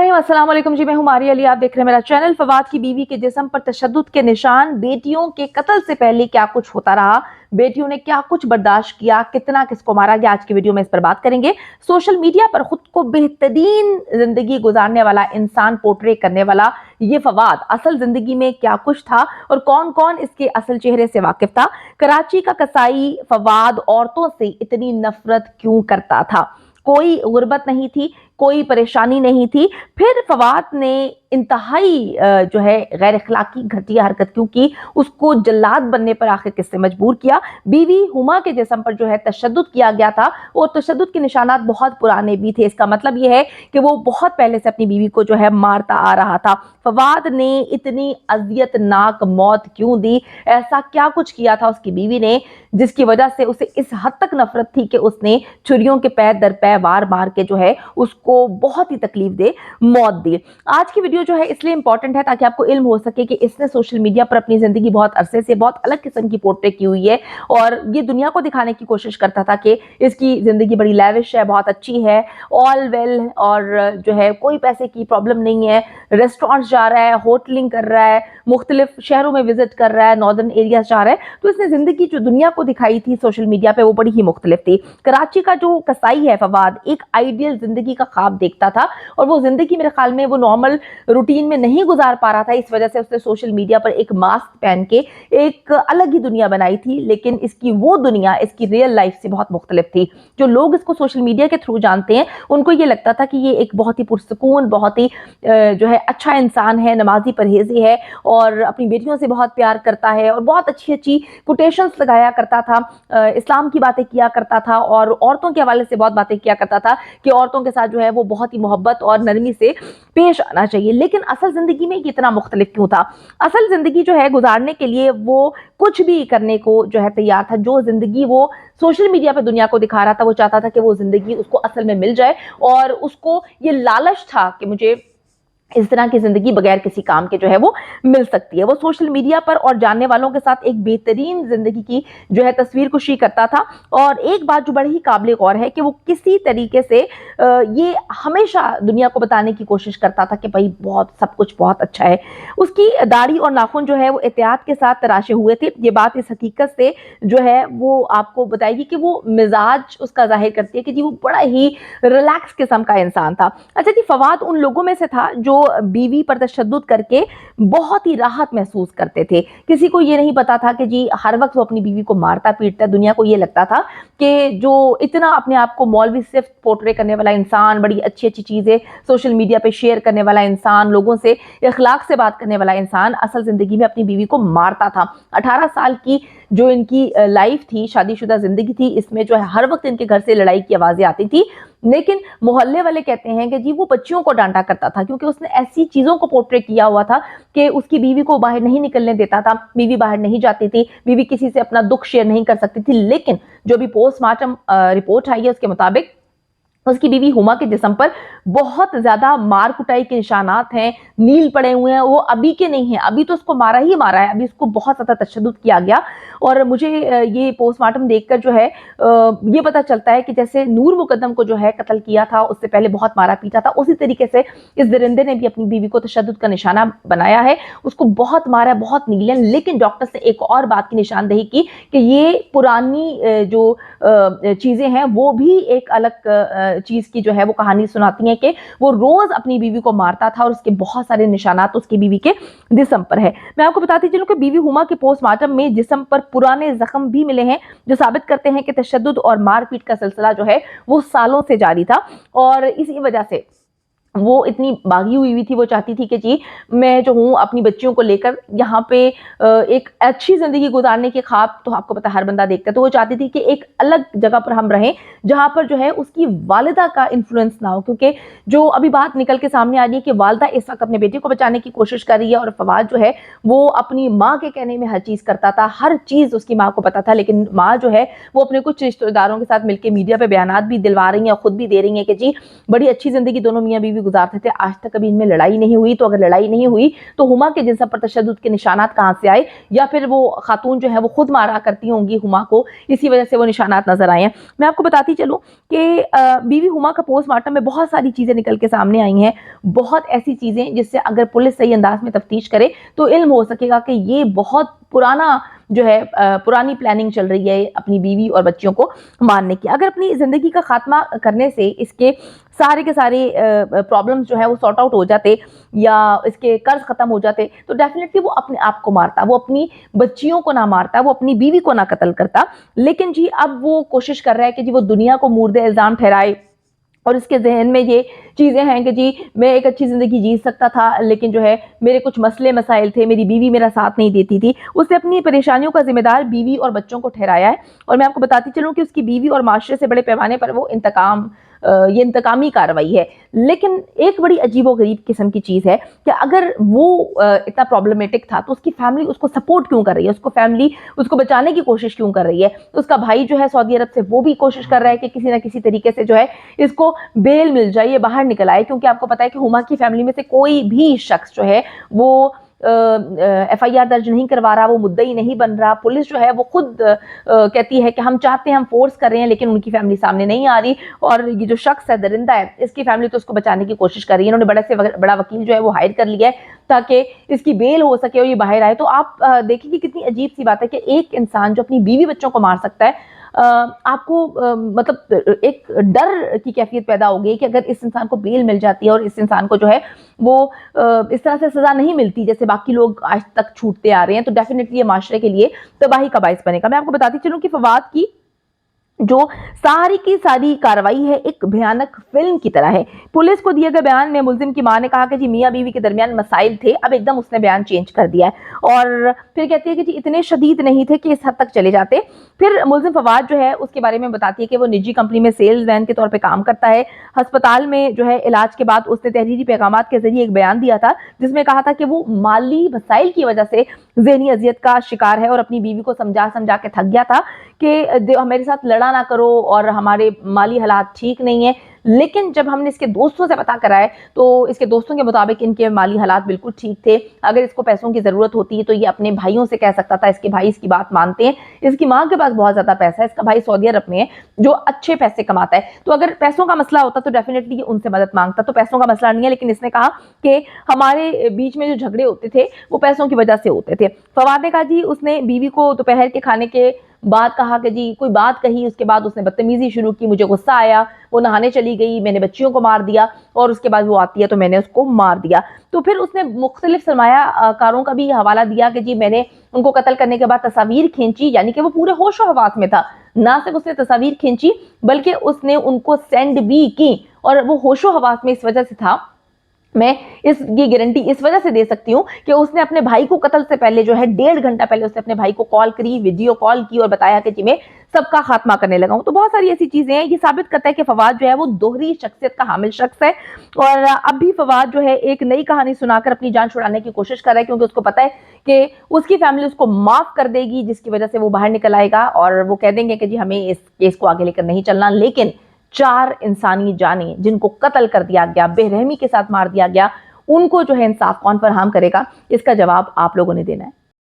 अस्सलाम वालेकुम जी, मैं हूं मारिया अली। आप देख रहे हैं मेरा चैनल। फवाद की बीवी के जिस्म पर तशद्दुद के निशान, बेटियों के कत्ल से पहले क्या कुछ होता रहा, बेटियों ने क्या कुछ बर्दाश्त किया, कितना किसको मारा गया, आज की वीडियो में इस पर बात करेंगे। सोशल मीडिया पर खुद को बेहतरीन जिंदगी गुजारने वाला इंसान पोर्ट्रे करने वाला ये फवाद असल जिंदगी में क्या कुछ था और कौन कौन इसके असल चेहरे से वाकिफ था। कराची का कसाई फवाद औरतों से इतनी नफरत क्यों करता था? कोई गुर्बत नहीं थी, कोई परेशानी नहीं थी, फिर फवाद ने इंतहाई जो है गैर अखलाकी घटिया हरकत क्यों की, उसको जल्लाद बनने पर आखिर किससे मजबूर किया। बीवी हुमा के जिस्म पर जो है तशद्दुद किया गया था और तशद्दुद के निशानात बहुत पुराने भी थे। इसका मतलब यह है कि वो बहुत पहले से अपनी बीवी को जो है मारता आ रहा था। फवाद ने इतनी अजियतनाक मौत क्यों दी? ऐसा क्या कुछ किया था उसकी बीवी ने जिसकी वजह से उसे इस हद तक नफरत थी कि उसने छुरियों के पैर दर पैर वार मार के जो है उसको बहुत ही तकलीफ दे मौत दी। आज की वीडियो जो है इसलिए इंपॉर्टेंट है ताकि आपको इल्म हो सके कि इसने सोशल मीडिया पर अपनी जिंदगी बहुत अरसे से बहुत अलग किस्म की पोर्ट्रे की हुई है और ये दुनिया को दिखाने की कोशिश करता था कि इसकी जिंदगी बड़ी लैविश है, बहुत अच्छी है, ऑल वेल, और जो है कोई पैसे की प्रॉब्लम नहीं है, रेस्टोरेंट जा रहा है, होटलिंग कर रहा है, मुख्तलिफ शहरों में विजिट कर रहा है, नॉर्दर्न एरिया जा रहा है। तो इसने जिंदगी जो दुनिया को दिखाई थी सोशल मीडिया पे वो बड़ी ही मुख्तलिफ थी। कराची का जो कसाई है फवाद एक आइडियल जिंदगी का ख्वाब देखता था और वो जिंदगी मेरे ख्याल में वो नॉर्मल रूटीन में नहीं गुजार पा रहा था। इस वजह से उसने सोशल मीडिया पर एक मास्क पहन के एक अलग ही दुनिया बनाई थी, लेकिन इसकी वो दुनिया इसकी रियल लाइफ से बहुत मुख्तलिफ थी। जो लोग इसको सोशल मीडिया के थ्रू जानते हैं उनको ये लगता था कि ये एक बहुत ही पुरसकून, बहुत ही जो है अच्छा इंसान है, नमाजी परहेजी है और अपनी बेटियों से बहुत प्यार करता है और बहुत अच्छी अच्छी कोटेशंस लगाया करता था, इस्लाम की बातें किया करता था और औरतों के हवाले से बहुत बातें किया करता था कि औरतों के साथ जो है वो बहुत ही मोहब्बत और नरमी से पेश आना चाहिए। लेकिन असल जिंदगी में कितना मुख्तलिफ क्यों था? असल जिंदगी जो है गुजारने के लिए वो कुछ भी करने को जो है तैयार था। जो जिंदगी वो सोशल मीडिया पे दुनिया को दिखा रहा था वो चाहता था कि वो जिंदगी उसको असल में मिल जाए और उसको ये लालच था कि मुझे इस तरह की जिंदगी बगैर किसी काम के जो है वो मिल सकती है। वो सोशल मीडिया पर और जानने वालों के साथ एक बेहतरीन जिंदगी की जो है तस्वीर कुशी करता था। और एक बात जो बड़ी ही काबिल गौर है कि वो किसी तरीके से ये हमेशा दुनिया को बताने की कोशिश करता था कि भाई बहुत सब कुछ बहुत अच्छा है। उसकी दाढ़ी और नाखून जो है वो एहतियात के साथ तराशे हुए थे। ये बात इस हकीकत से जो है वो आपको बताएगी कि वो मिजाज उसका जाहिर करती है कि जी वो बड़ा ही रिलैक्स किस्म का इंसान था। अच्छा जी, फवाद उन लोगों में से था जो बीवी पर तशद्दुद करके बहुत ही राहत महसूस करते थे। किसी को ये नहीं पता था कि जी हर वक्त वो अपनी बीवी को मारता पीटता। दुनिया को ये लगता था कि जो इतना अपने आप को मौलवी सिर्फ पोर्ट्रे करने वाला इंसान, बड़ी अच्छी अच्छी चीजें सोशल मीडिया पे शेयर करने वाला इंसान, लोगों से इखलाक से बात करने वाला इंसान, असल जिंदगी में अपनी बीवी को मारता था। 18 साल की जो इनकी लाइफ थी, शादीशुदा जिंदगी थी, इसमें जो है हर वक्त इनके घर से लड़ाई की आवाजें आती थी। लेकिन मोहल्ले वाले कहते हैं कि जी वो बच्चियों को डांटा करता था क्योंकि उसने ऐसी चीजों को पोर्ट्रे किया हुआ था कि उसकी बीवी को बाहर नहीं निकलने देता था, बीवी बाहर नहीं जाती थी, बीवी किसी से अपना दुख शेयर नहीं कर सकती थी। लेकिन जो भी पोस्टमार्टम रिपोर्ट आई है उसके मुताबिक उसकी बीवी हुमा के जिस्म पर बहुत ज्यादा मार कुटाई के निशानात हैं, नील पड़े हुए हैं। वो अभी के नहीं है, अभी तो उसको मारा ही मारा है, अभी उसको बहुत ज्यादा तशद्दुद किया गया। और मुझे ये पोस्टमार्टम देखकर जो है ये पता चलता है कि जैसे नूर मुकद्दम को जो है कत्ल किया था, उससे पहले बहुत मारा पीटा था, उसी तरीके से इस दरिंदे ने भी अपनी बीवी को तशद्दुद का निशाना बनाया है। उसको बहुत मारा है, बहुत नीले। लेकिन डॉक्टर ने एक और बात की निशानदेही की कि ये पुरानी जो चीजें हैं वो भी एक अलग चीज की जो है वो कहानी सुनाती है कि वो रोज अपनी बीवी को मारता था और उसके बहुत सारे निशानात उसकी बीवी के जिस्म पर है। मैं आपको बताती चलूं कि बीवी हुमा के पोस्टमार्टम में जिस्म पर पुराने जख्म भी मिले हैं जो साबित करते हैं कि तशद्दुद और मारपीट का सिलसिला जो है वो सालों से जारी था और इसी वजह से वो इतनी बागी हुई थी। वो चाहती थी कि जी मैं जो हूँ अपनी बच्चियों को लेकर यहाँ पे एक अच्छी जिंदगी गुजारने के ख्वाब तो आपको पता हर बंदा देखता है, तो वो चाहती थी कि एक अलग जगह पर हम रहें जहाँ पर जो है उसकी वालिदा का इन्फ्लुएंस ना हो। क्योंकि जो अभी बात निकल के सामने आ रही है कि वालिदा इस वक्त अपने बेटे को बचाने की कोशिश कर रही है और फवाद जो है वो अपनी माँ के कहने में हर चीज करता था, हर चीज उसकी माँ को पता था। लेकिन माँ जो है वो अपने कुछ रिश्तेदारों के साथ मिलकर मीडिया पे बयानात भी दिलवा रही है और खुद भी दे रही है कि जी बड़ी अच्छी जिंदगी दोनों मियाँ बीवी गुजारते थे, आज तक कभी इनमें लड़ाई नहीं हुई। तो अगर लड़ाई नहीं हुई तो हुमा के जिस्म पर तशद्दुद के निशानात कहाँ से आए, या फिर वो खातून जो है वो खुद मारा करती होंगी हुमा को, इसी वजह से वो निशानात नजर आए हैं। मैं आपको बताती चलूँ कि बीवी हुमा का पोस्टमार्टम में बहुत सारी चीज़ें निकल के सामने आई हैं, बहुत ऐसी चीज़ें जिससे अगर पुलिस सही अंदाज में तफ्तीश करे तो इल्म हो सकेगा कि ये बहुत पुराना जो है पुरानी प्लानिंग चल रही है अपनी बीवी और बच्चियों को मारने की। अगर अपनी ज़िंदगी का खात्मा करने से इसके सारे के सारे प्रॉब्लम्स जो है वो सॉर्ट आउट हो जाते, या इसके कर्ज ख़त्म हो जाते, तो डेफिनेटली वो अपने आप को मारता, वो अपनी बच्चियों को ना मारता, वो अपनी बीवी को ना कत्ल करता। लेकिन जी अब वो कोशिश कर रहा है कि जी वो दुनिया को मूर्दे इल्ज़ाम ठहराए, और इसके ज़हन में ये चीज़ें हैं कि जी मैं एक अच्छी ज़िंदगी जी सकता था, लेकिन जो है मेरे कुछ मसले मसाइल थे, मेरी बीवी मेरा साथ नहीं देती थी। उसने अपनी परेशानियों का ज़िम्मेदार बीवी और बच्चों को ठहराया है। और मैं आपको बताती चलूँ कि उसकी बीवी और माशरे से बड़े पैमाने पर वो ये इंतकामी कार्रवाई है। लेकिन एक बड़ी अजीबो-गरीब किस्म की चीज़ है कि अगर वो इतना प्रॉब्लमेटिक था तो उसकी फैमिली उसको सपोर्ट क्यों कर रही है, उसको फैमिली उसको बचाने की कोशिश क्यों कर रही है। तो उसका भाई जो है सऊदी अरब से, वो भी कोशिश कर रहा है कि किसी ना किसी तरीके से जो है इसको बेल मिल जाए, ये बाहर निकल आए, क्योंकि आपको पता है कि हुमा की फैमिली में से कोई भी शख्स जो है वो FIR दर्ज नहीं करवा रहा, वो मुद्दई नहीं बन रहा। पुलिस जो है वो खुद कहती है कि हम चाहते हैं, हम फोर्स कर रहे हैं, लेकिन उनकी फैमिली सामने नहीं आ रही। और ये जो शख्स है दरिंदा है, इसकी फैमिली तो उसको बचाने की कोशिश कर रही है। इन्होंने बड़े से बड़ा वकील जो है वो हायर कर लिया है ताकि इसकी बेल हो सके और ये बाहर आए। तो आप देखिए कि कितनी अजीब सी बात है कि एक इंसान जो अपनी बीवी बच्चों को मार सकता है, आपको मतलब एक डर की कैफियत पैदा हो गई कि अगर इस इंसान को बेल मिल जाती है और इस इंसान को जो है वो इस तरह से सज़ा नहीं मिलती जैसे बाकी लोग आज तक छूटते आ रहे हैं, तो डेफिनेटली ये माशरे के लिए तबाही का बाइस बनेगा। मैं आपको बताती चलूँ कि फवाद की जो सारी की सारी कार्रवाई है एक भयानक फिल्म की तरह है। पुलिस को दिए गए बयान में मुलजिम की मां ने कहा कि जी मियां बीवी के दरमियान मसाइल थे, अब एकदम उसने बयान चेंज कर दिया है और फिर कहती है कि जी इतने शदीद नहीं थे कि इस हद तक चले जाते। फिर मुलजिम फवाद जो है उसके बारे में बताती है कि वो निजी कंपनी में सेल्स मैन के तौर पर काम करता है। अस्पताल में जो है इलाज के बाद उसने तहरीरी पैगाम के जरिए एक बयान दिया था जिसमें कहा था कि वो माली मसाइल की वजह से ज़हनी अजियत का शिकार है और अपनी बीवी को समझा समझा के थक गया था कि मेरे साथ लड़ा ना करो और हमारे माली हालात ठीक नहीं है। लेकिन जब हमने इसके दोस्तों से पता कराया तो इसके दोस्तों के मुताबिक इनके माली हालात बिल्कुल ठीक थे। अगर इसको पैसों की ज़रूरत होती है तो ये अपने भाइयों से कह सकता था, इसके भाई इसकी बात मानते हैं। इसकी माँ के पास बहुत ज़्यादा पैसा है, इसका भाई सऊदी अरब में है जो अच्छे पैसे कमाता है। तो अगर पैसों का मसला होता तो डेफिनेटली ये उनसे मदद मांगता। तो पैसों का मसला नहीं है, लेकिन इसने कहा कि हमारे बीच में जो झगड़े होते थे वो पैसों की वजह से होते थे। फवाद ने कहा जी उसने बीवी को दोपहर के खाने के बाद कहा कि जी कोई बात कही, उसके बाद उसने बदतमीजी शुरू की, मुझे गुस्सा आया, वो नहाने चली गई, मैंने बच्चियों को मार दिया और उसके बाद वो आती है तो मैंने उसको मार दिया। तो फिर उसने मुख्तलिफ सरमायाकारों का भी हवाला दिया कि जी मैंने उनको कत्ल करने के बाद तस्वीर खींची, यानी कि वो पूरे होशो हवास में था। ना सिर्फ उसने तस्वीर खींची बल्कि उसने उनको सेंड भी की, और वो होशो हवास में इस वजह से था। मैं इसकी गारंटी इस वजह से दे सकती हूँ कि उसने अपने भाई को कत्ल से पहले जो है 1.5 घंटा पहले उसने अपने भाई को कॉल करी, वीडियो कॉल की और बताया कि जी मैं सबका खात्मा करने लगा हूँ। तो बहुत सारी ऐसी चीजें हैं, ये साबित करता है कि फवाद जो है वो दोहरी शख्सियत का हामिल शख्स है। और अब भी फवाद जो है एक नई कहानी सुनाकर अपनी जान छुड़ाने की कोशिश कर रहा है, क्योंकि उसको पता है कि उसकी फैमिली उसको माफ कर देगी, जिसकी वजह से वो बाहर निकल आएगा और वो कह देंगे कि जी हमें इस केस को आगे लेकर नहीं चलना। लेकिन 4 इंसानी जानें जिनको कत्ल कर दिया गया, बेरहमी के साथ मार दिया गया, उनको जो है इंसाफ कौन फराहम करेगा, इसका जवाब आप लोगों ने देना है।